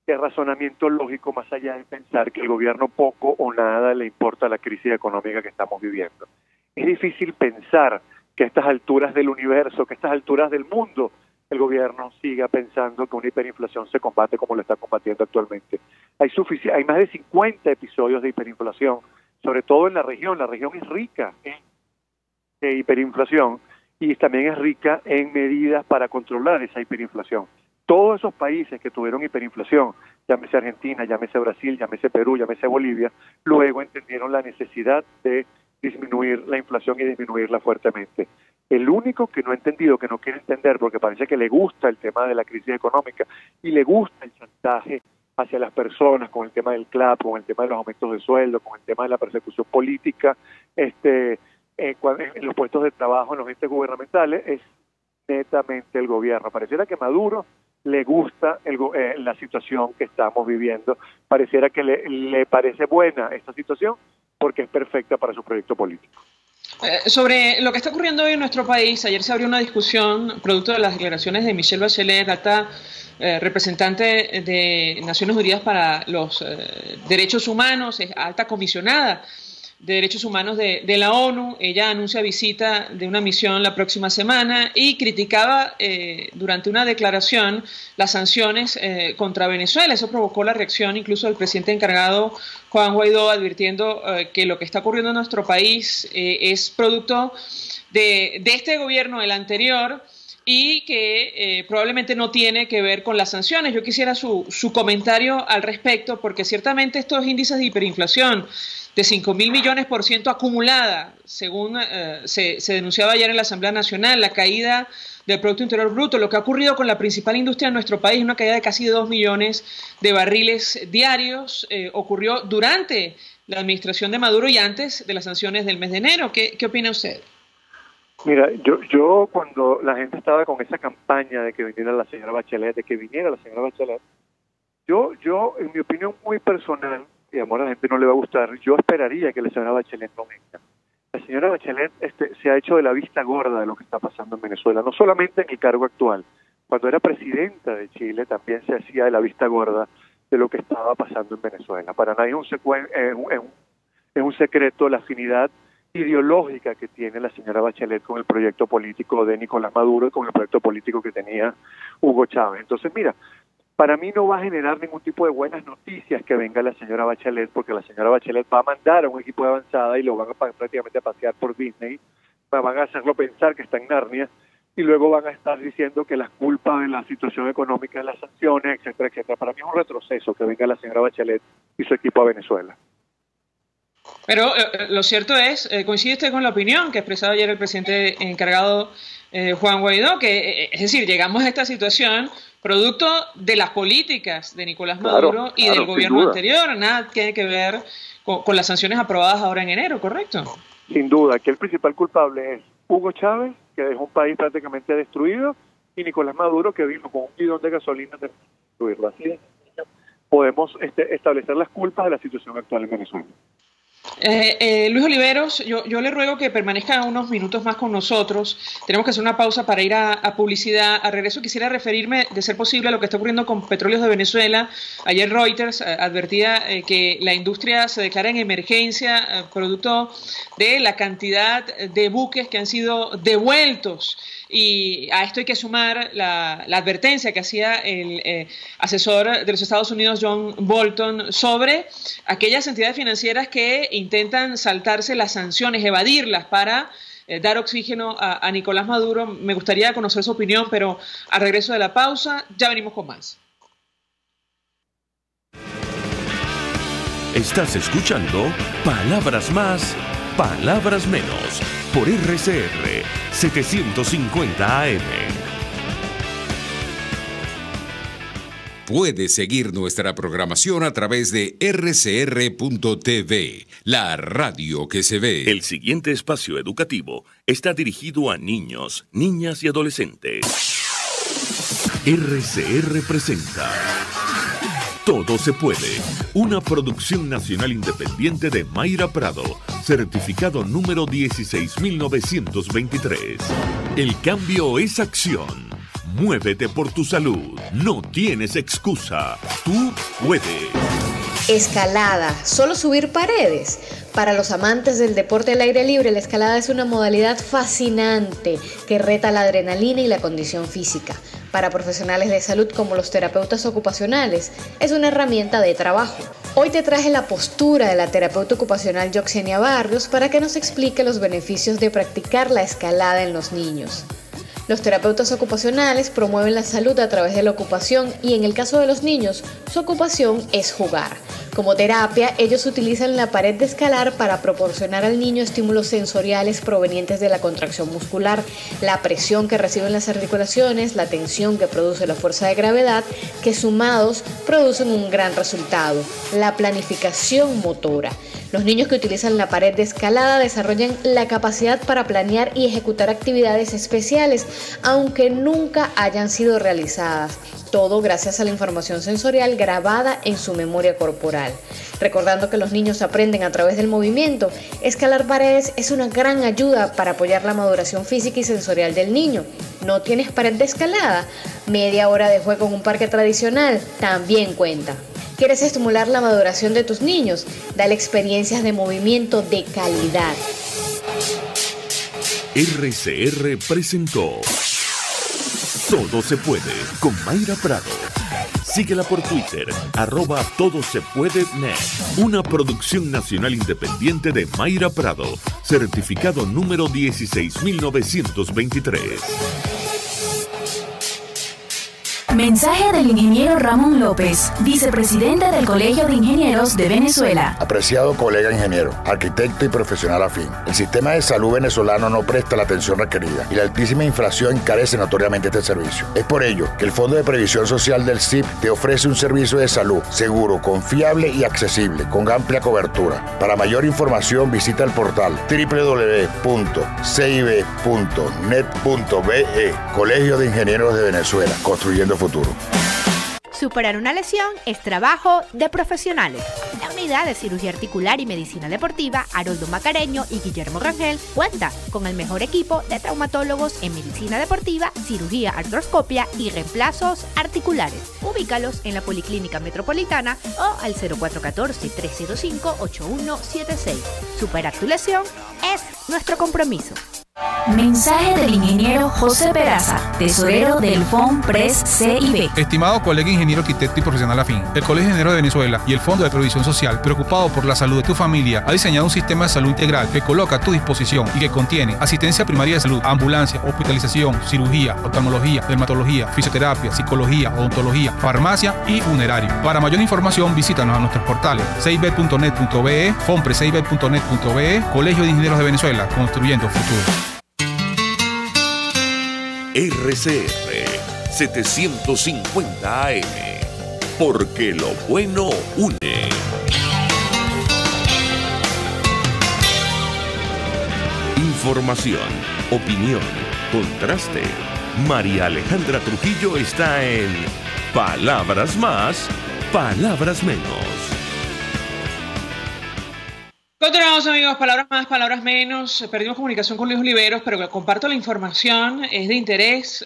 J: razonamiento lógico más allá de pensar que el gobierno poco o nada le importa la crisis económica que estamos viviendo. Es difícil pensar que a estas alturas del universo, que a estas alturas del mundo, el gobierno siga pensando que una hiperinflación se combate como lo está combatiendo actualmente. Hay más de 50 episodios de hiperinflación, sobre todo en la región. La región es rica en hiperinflación y también es rica en medidas para controlar esa hiperinflación. Todos esos países que tuvieron hiperinflación, llámese Argentina, llámese Brasil, llámese Perú, llámese Bolivia, luego entendieron la necesidad de disminuir la inflación y disminuirla fuertemente. El único que no ha entendido, que no quiere entender, porque parece que le gusta el tema de la crisis económica y le gusta el chantaje hacia las personas con el tema del CLAP, con el tema de los aumentos de sueldo, con el tema de la persecución política, en los puestos de trabajo, en los entes gubernamentales, es netamente el gobierno. Pareciera que Maduro le gusta la situación que estamos viviendo, pareciera que le parece buena esta situación porque es perfecta para su proyecto político.
A: Sobre lo que está ocurriendo hoy en nuestro país, ayer se abrió una discusión producto de las declaraciones de Michelle Bachelet, alta representante de Naciones Unidas para los Derechos Humanos, es alta comisionada de Derechos Humanos de la ONU. Ella anuncia visita de una misión la próxima semana y criticaba durante una declaración las sanciones contra Venezuela. Eso provocó la reacción incluso del presidente encargado, Juan Guaidó, advirtiendo que lo que está ocurriendo en nuestro país es producto de este gobierno, el anterior, y que probablemente no tiene que ver con las sanciones. Yo quisiera su comentario al respecto, porque ciertamente estos índices de hiperinflación de 5.000 millones % acumulada, según se denunciaba ayer en la Asamblea Nacional, la caída del Producto Interior Bruto, lo que ha ocurrido con la principal industria de nuestro país, una caída de casi 2 millones de barriles diarios, ocurrió durante la administración de Maduro y antes de las sanciones del mes de enero. ¿Qué opina usted?
J: Mira, yo cuando la gente estaba con esa campaña de que viniera la señora Bachelet, yo en mi opinión muy personal, y a la gente no le va a gustar, yo esperaría que la señora Bachelet no venga. La señora Bachelet se ha hecho de la vista gorda de lo que está pasando en Venezuela, no solamente en el cargo actual. Cuando era presidenta de Chile también se hacía de la vista gorda de lo que estaba pasando en Venezuela. Para nadie es un secreto la afinidad ideológica que tiene la señora Bachelet con el proyecto político de Nicolás Maduro y con el proyecto político que tenía Hugo Chávez. Entonces, mira, para mí no va a generar ningún tipo de buenas noticias que venga la señora Bachelet, porque la señora Bachelet va a mandar a un equipo de avanzada y lo van a prácticamente a pasear por Disney, van a hacerlo pensar que está en Narnia, y luego van a estar diciendo que las culpas de la situación económica, de las sanciones, etcétera, etcétera. Para mí es un retroceso que venga la señora Bachelet y su equipo a Venezuela.
A: Pero lo cierto es, coincide usted con la opinión que expresaba ayer el presidente encargado Juan Guaidó, que es decir, llegamos a esta situación producto de las políticas de Nicolás Maduro y del gobierno anterior, nada tiene que ver con las sanciones aprobadas ahora en enero, ¿correcto?
J: Sin duda, que el principal culpable es Hugo Chávez, que dejó un país prácticamente destruido, y Nicolás Maduro, que vino con un bidón de gasolina de destruirlo. Así de sencillo podemos establecer las culpas de la situación actual en Venezuela.
A: Luis Oliveros, yo le ruego que permanezca unos minutos más con nosotros. Tenemos que hacer una pausa para ir a publicidad. A regreso quisiera referirme, de ser posible, a lo que está ocurriendo con Petróleos de Venezuela. Ayer Reuters advertía que la industria se declara en emergencia producto de la cantidad de buques que han sido devueltos. Y a esto hay que sumar la advertencia que hacía el asesor de los Estados Unidos, John Bolton, sobre aquellas entidades financieras que intentan saltarse las sanciones, evadirlas para dar oxígeno a Nicolás Maduro. Me gustaría conocer su opinión, pero al regreso de la pausa ya venimos con más.
D: Estás escuchando Palabras Más, Palabras Menos, por RCR 750 AM.
K: Puedes seguir nuestra programación a través de rcr.tv, la radio que se ve.
D: El siguiente espacio educativo está dirigido a niños, niñas y adolescentes. RCR presenta Todo se puede, una producción nacional independiente de Mayra Prado, certificado número 16923. El cambio es acción. Muévete por tu salud. No tienes excusa. Tú puedes.
L: Escalada. ¿Solo subir paredes? Para los amantes del deporte al aire libre, la escalada es una modalidad fascinante que reta la adrenalina y la condición física. Para profesionales de salud como los terapeutas ocupacionales, es una herramienta de trabajo. Hoy te traje la postura de la terapeuta ocupacional Yoxenia Barrios para que nos explique los beneficios de practicar la escalada en los niños. Los terapeutas ocupacionales promueven la salud a través de la ocupación y en el caso de los niños, su ocupación es jugar. Como terapia, ellos utilizan la pared de escalar para proporcionar al niño estímulos sensoriales provenientes de la contracción muscular, la presión que reciben las articulaciones, la tensión que produce la fuerza de gravedad, que sumados producen un gran resultado, la planificación motora. Los niños que utilizan la pared de escalada desarrollan la capacidad para planear y ejecutar actividades especiales, aunque nunca hayan sido realizadas. Todo gracias a la información sensorial grabada en su memoria corporal. Recordando que los niños aprenden a través del movimiento, escalar paredes es una gran ayuda para apoyar la maduración física y sensorial del niño. ¿No tienes pared de escalada? Media hora de juego en un parque tradicional también cuenta. ¿Quieres estimular la maduración de tus niños? Dale experiencias de movimiento de calidad.
D: RCR presentó Todo se puede con Mayra Prado. Síguela por Twitter, @todosepuedenet. Una producción nacional independiente de Mayra Prado, certificado número 16923.
G: Mensaje del ingeniero Ramón López, vicepresidente del Colegio de Ingenieros de Venezuela.
M: Apreciado colega ingeniero, arquitecto y profesional afín, el sistema de salud venezolano no presta la atención requerida y la altísima inflación encarece notoriamente este servicio. Es por ello que el Fondo de Previsión Social del CIP te ofrece un servicio de salud seguro, confiable y accesible, con amplia cobertura. Para mayor información visita el portal www.cib.net.be, Colegio de Ingenieros de Venezuela, construyendo futuro.
N: Superar una lesión es trabajo de profesionales. La unidad de cirugía articular y medicina deportiva Haroldo Macareño y Guillermo Rangel cuenta con el mejor equipo de traumatólogos en medicina deportiva, cirugía artroscopia y reemplazos articulares. Ubícalos en la Policlínica Metropolitana o al 0414-305-8176. Superar tu lesión es nuestro compromiso.
G: Mensaje del ingeniero José Peraza, tesorero del FOMPRES CIB.
O: Estimado colega ingeniero, arquitecto y profesional afín, el Colegio de Ingenieros de Venezuela y el Fondo de Previsión Social, preocupado por la salud de tu familia, ha diseñado un sistema de salud integral que coloca a tu disposición y que contiene asistencia primaria de salud, ambulancia, hospitalización, cirugía, oftalmología, dermatología, fisioterapia, psicología, odontología, farmacia y funerario. Para mayor información, visítanos a nuestros portales cib.net.be, fomprescib.net.be, Colegio de Ingenieros de Venezuela, construyendo futuro.
D: RCR 750 AM, porque lo bueno une. Información, opinión, contraste. María Alejandra Trujillo está en Palabras Más, Palabras Menos.
A: Continuamos, amigos, palabras más, palabras menos. Perdimos comunicación con Luis Oliveros, pero comparto la información, es de interés,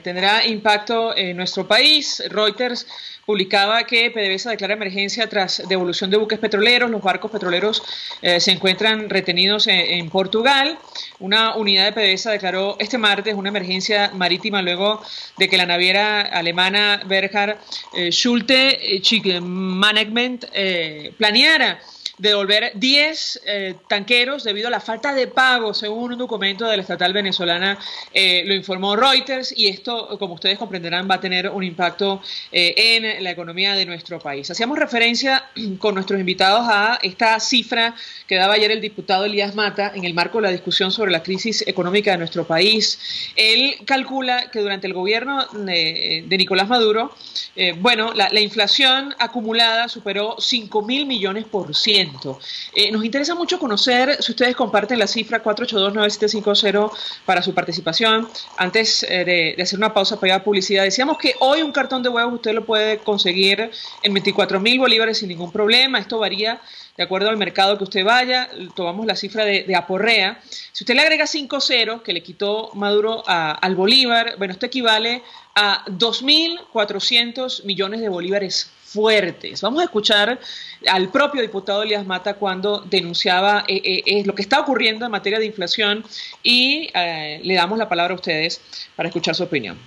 A: tendrá impacto en nuestro país. Reuters publicaba que PDVSA declara emergencia tras devolución de buques petroleros. Los barcos petroleros se encuentran retenidos en Portugal. Una unidad de PDVSA declaró este martes una emergencia marítima luego de que la naviera alemana Berhard Schulte Management planeara devolver 10 tanqueros debido a la falta de pago, según un documento de la estatal venezolana, lo informó Reuters, y esto, como ustedes comprenderán, va a tener un impacto en la economía de nuestro país. Hacíamos referencia con nuestros invitados a esta cifra que daba ayer el diputado Elías Mata en el marco de la discusión sobre la crisis económica de nuestro país. Él calcula que durante el gobierno de Nicolás Maduro, la inflación acumulada superó 5.000 millones %. Nos interesa mucho conocer si ustedes comparten la cifra 482-9750 para su participación. Antes de hacer una pausa para ir a publicidad, decíamos que hoy un cartón de huevos usted lo puede conseguir en 24.000 bolívares sin ningún problema. Esto varía de acuerdo al mercado que usted vaya. Tomamos la cifra de Aporrea. Si usted le agrega 5 ceros que le quitó Maduro al bolívar, bueno, esto equivale a 2.400 millones de bolívares fuertes. Vamos a escuchar al propio diputado Elías Mata cuando denunciaba lo que está ocurriendo en materia de inflación, y le damos la palabra a ustedes para escuchar su opinión.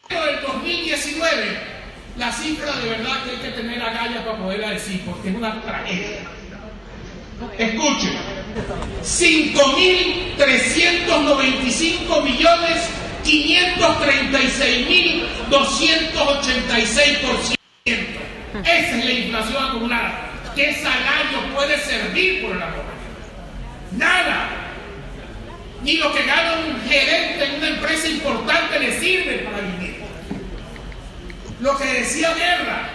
C: En el 2019, la cifra de verdad que hay que tener agallas para poderla decir, porque es una tragedia. Escuchen, 5.395.536.286%. Esa es la inflación acumulada. ¿Qué salario puede servir por el amor? Nada. Ni lo que gana un gerente en una empresa importante le sirve para vivir. Lo que decía Guerra,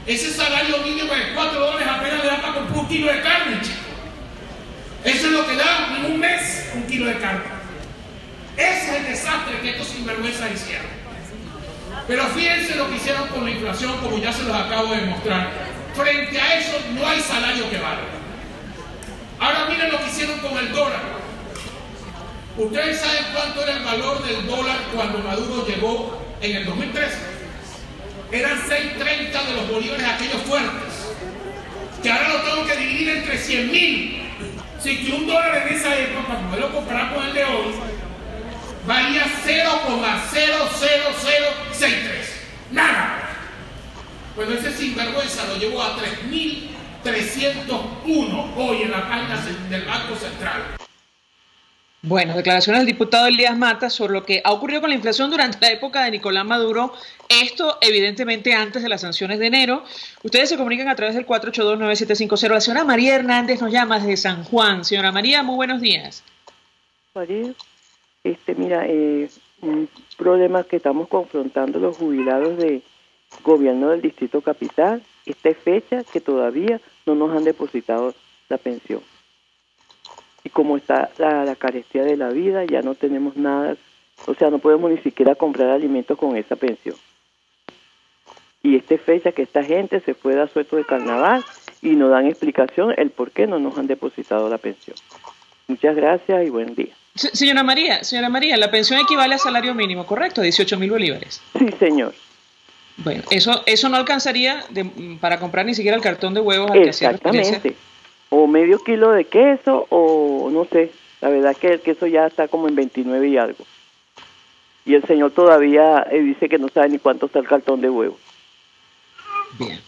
C: ese salario mínimo de $4 apenas le da para comprar un kilo de carne, chico. Eso es lo que da en un mes un kilo de carne. Ese es el desastre que estos sinvergüenzas hicieron. Pero fíjense lo que hicieron con la inflación, como ya se los acabo de mostrar. Frente a eso no hay salario que valga. Ahora miren lo que hicieron con el dólar. ¿Ustedes saben cuánto era el valor del dólar cuando Maduro llegó en el 2013? Eran 6.30 de los bolívares aquellos fuertes, que ahora lo tengo que dividir entre 100.000. Así que un dólar en esa época, para poderlo comparar con el de hoy, valía 0,00063. Nada. Pues ese sinvergüenza lo llevó a 3.301 hoy en la página del Banco Central.
A: Bueno, declaraciones del diputado Elías Mata sobre lo que ha ocurrido con la inflación durante la época de Nicolás Maduro. Esto, evidentemente, antes de las sanciones de enero. Ustedes se comunican a través del 482-9750. La señora María Hernández nos llama desde San Juan. Señora María, muy buenos días.
P: María, mira, un problema que estamos confrontando los jubilados de gobierno del Distrito Capital. Esta es fecha que todavía no nos han depositado la pensión. Y como está la carestía de la vida, ya no tenemos nada, o sea, no podemos ni siquiera comprar alimentos con esa pensión. Y esta fecha que esta gente se fue de asueto de carnaval y nos dan explicación el por qué no nos han depositado la pensión. Muchas gracias y buen día.
A: Señora María, la pensión equivale a salario mínimo, ¿correcto? 18.000 bolívares.
P: Sí, señor.
A: Bueno, eso no alcanzaría para comprar ni siquiera el cartón de huevos al que hacía referencia.
P: Exactamente. O medio kilo de queso, o no sé, la verdad es que el queso ya está como en 29 y algo. Y el señor todavía dice que no sabe ni cuánto está el cartón de huevo.
A: Bien.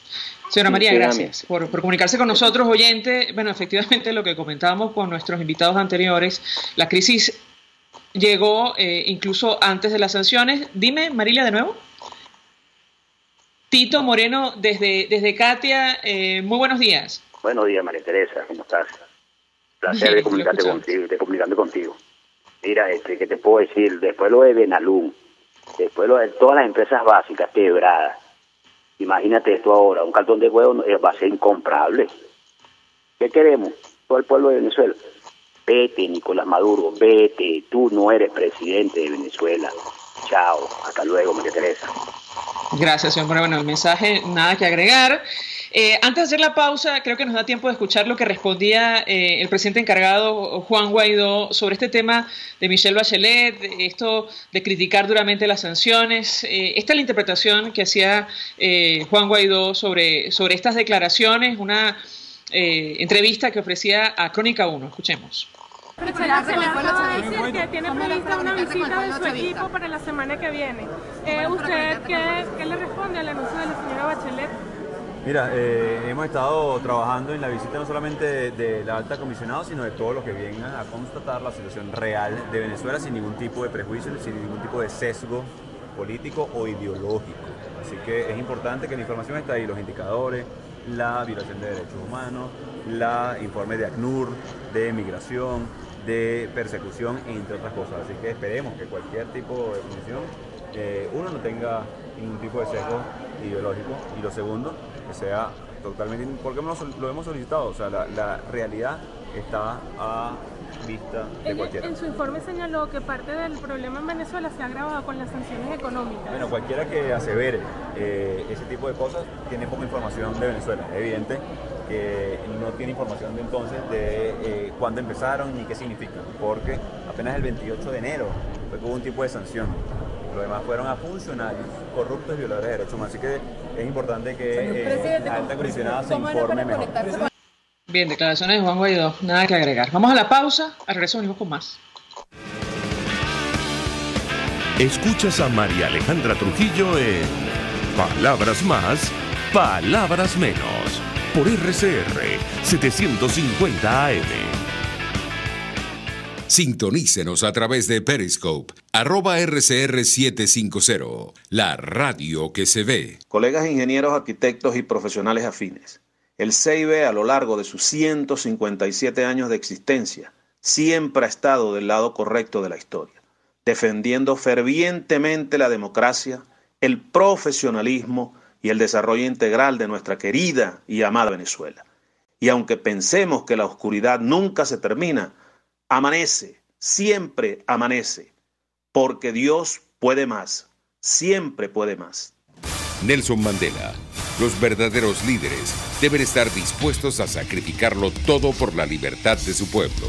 A: Señora María, gracias por comunicarse con nosotros, oyente. Bueno, efectivamente lo que comentábamos con nuestros invitados anteriores, la crisis llegó incluso antes de las sanciones. Dime, Marilia, de nuevo. Tito Moreno, desde Katia, muy buenos días.
Q: Buenos días, María Teresa, ¿cómo estás? Placer de comunicarme contigo. Mira, ¿qué te puedo decir? Después lo de Benalún, después lo de todas las empresas básicas quebradas. Imagínate esto ahora, un cartón de huevo va a ser incomprable. ¿Qué queremos? Todo el pueblo de Venezuela. Vete, Nicolás Maduro, vete. Tú no eres presidente de Venezuela. Chao, hasta luego, María Teresa.
A: Gracias, señor. Bueno, el mensaje, nada que agregar. Antes de hacer la pausa, creo que nos da tiempo de escuchar lo que respondía el presidente encargado, Juan Guaidó, sobre este tema de Michelle Bachelet, esto de criticar duramente las sanciones. Esta es la interpretación que hacía Juan Guaidó sobre estas declaraciones, una entrevista que ofrecía a Crónica 1. Escuchemos.
R: Presidente, se le acaba de decir que tiene prevista una visita de su equipo para la semana que viene. ¿Usted qué le responde al anuncio de la señora Bachelet?
S: Mira, hemos estado trabajando en la visita no solamente de la alta comisionada, sino de todos los que vengan a constatar la situación real de Venezuela sin ningún tipo de prejuicio, sin ningún tipo de sesgo político o ideológico. Así que es importante que la información esté ahí, los indicadores, la violación de derechos humanos, la informe de ACNUR, de migración, de persecución, entre otras cosas. Así que esperemos que cualquier tipo de comisión, uno, no tenga ningún tipo de sesgo ideológico, y lo segundo, que sea totalmente, porque lo hemos solicitado, o sea, la realidad está a vista de cualquiera.
R: En su informe señaló que parte del problema en Venezuela se ha agravado con las sanciones económicas.
S: Bueno, cualquiera que asevere ese tipo de cosas tiene poca información de Venezuela. Es evidente que no tiene información de entonces de cuándo empezaron ni qué significan, porque apenas el 28 de enero fue que hubo un tipo de sanción. Lo demás fueron a funcionarios corruptos y violadores de derechos humanos. Así que es importante que la alta comisionada se informe mejor.
A: Bien, declaraciones de Juan Guaidó, nada que agregar. Vamos a la pausa, al regreso venimos con más.
D: Escuchas a María Alejandra Trujillo en Palabras Más, Palabras Menos, por RCR 750 AM.
K: Sintonícenos a través de Periscope, @RCR750, la radio que se ve.
E: Colegas ingenieros, arquitectos y profesionales afines, el CIB a lo largo de sus 157 años de existencia siempre ha estado del lado correcto de la historia, defendiendo fervientemente la democracia, el profesionalismo y el desarrollo integral de nuestra querida y amada Venezuela. Y aunque pensemos que la oscuridad nunca se termina, amanece, siempre amanece, porque Dios puede más, siempre puede más.
K: Nelson Mandela. Los verdaderos líderes deben estar dispuestos a sacrificarlo todo por la libertad de su pueblo.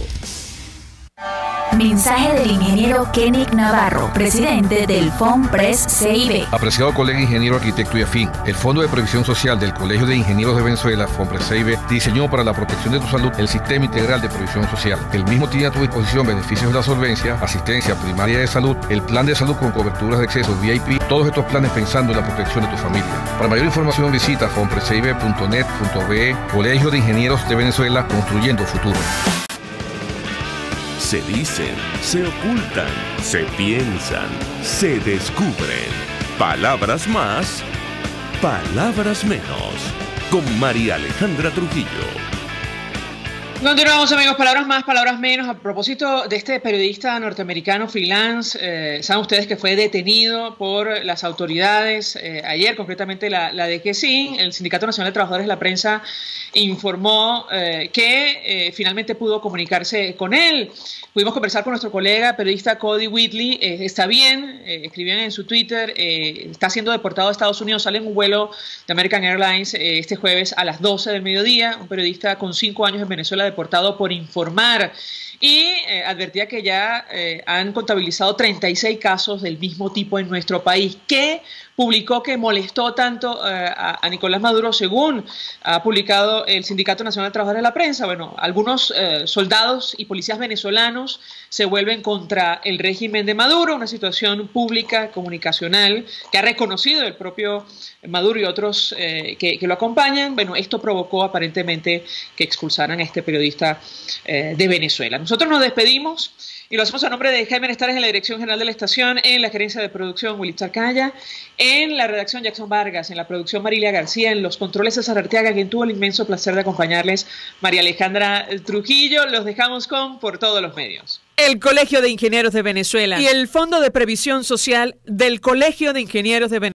G: Mensaje del ingeniero Kenick Navarro, presidente del FOMPRES CIB.
H: Apreciado colega ingeniero, arquitecto y afín, el Fondo de Previsión Social del Colegio de Ingenieros de Venezuela, FOMPRES CIB, diseñó para la protección de tu salud el Sistema Integral de Previsión Social. El mismo tiene a tu disposición beneficios de la solvencia, asistencia primaria de salud, el plan de salud con coberturas de acceso VIP, todos estos planes pensando en la protección de tu familia. Para mayor información visita fomprescib.net.be. Colegio de Ingenieros de Venezuela, construyendo futuro.
D: Se dicen, se ocultan, se piensan, se descubren. Palabras más, palabras menos. Con María Alejandra Trujillo.
A: Continuamos, amigos, palabras más, palabras menos. A propósito de este periodista norteamericano freelance, saben ustedes que fue detenido por las autoridades ayer, concretamente la DGCIN. El Sindicato Nacional de Trabajadores de la Prensa informó que finalmente pudo comunicarse con él. Pudimos conversar con nuestro colega periodista Cody Whitley. Está bien, escribían en su Twitter, está siendo deportado a Estados Unidos, sale en un vuelo de American Airlines este jueves a las 12 del mediodía, un periodista con 5 años en Venezuela deportado por informar. Y advertía que ya han contabilizado 36 casos del mismo tipo en nuestro país. ¿Qué publicó que molestó tanto a Nicolás Maduro, según ha publicado el Sindicato Nacional de Trabajadores de la Prensa? Bueno, algunos soldados y policías venezolanos se vuelven contra el régimen de Maduro, una situación pública, comunicacional, que ha reconocido el propio Maduro y otros que lo acompañan. Bueno, esto provocó aparentemente que expulsaran a este periodista de Venezuela. Nosotros nos despedimos y lo hacemos a nombre de Jaime Nestares en la dirección general de la estación, en la gerencia de producción Willy Charcaya, en la redacción Jackson Vargas, en la producción Marilia García, en los controles César Arteaga, quien tuvo el inmenso placer de acompañarles, María Alejandra Trujillo. Los dejamos con Por Todos los Medios.
T: El Colegio de Ingenieros de Venezuela y el Fondo de Previsión Social del Colegio de Ingenieros de Venezuela.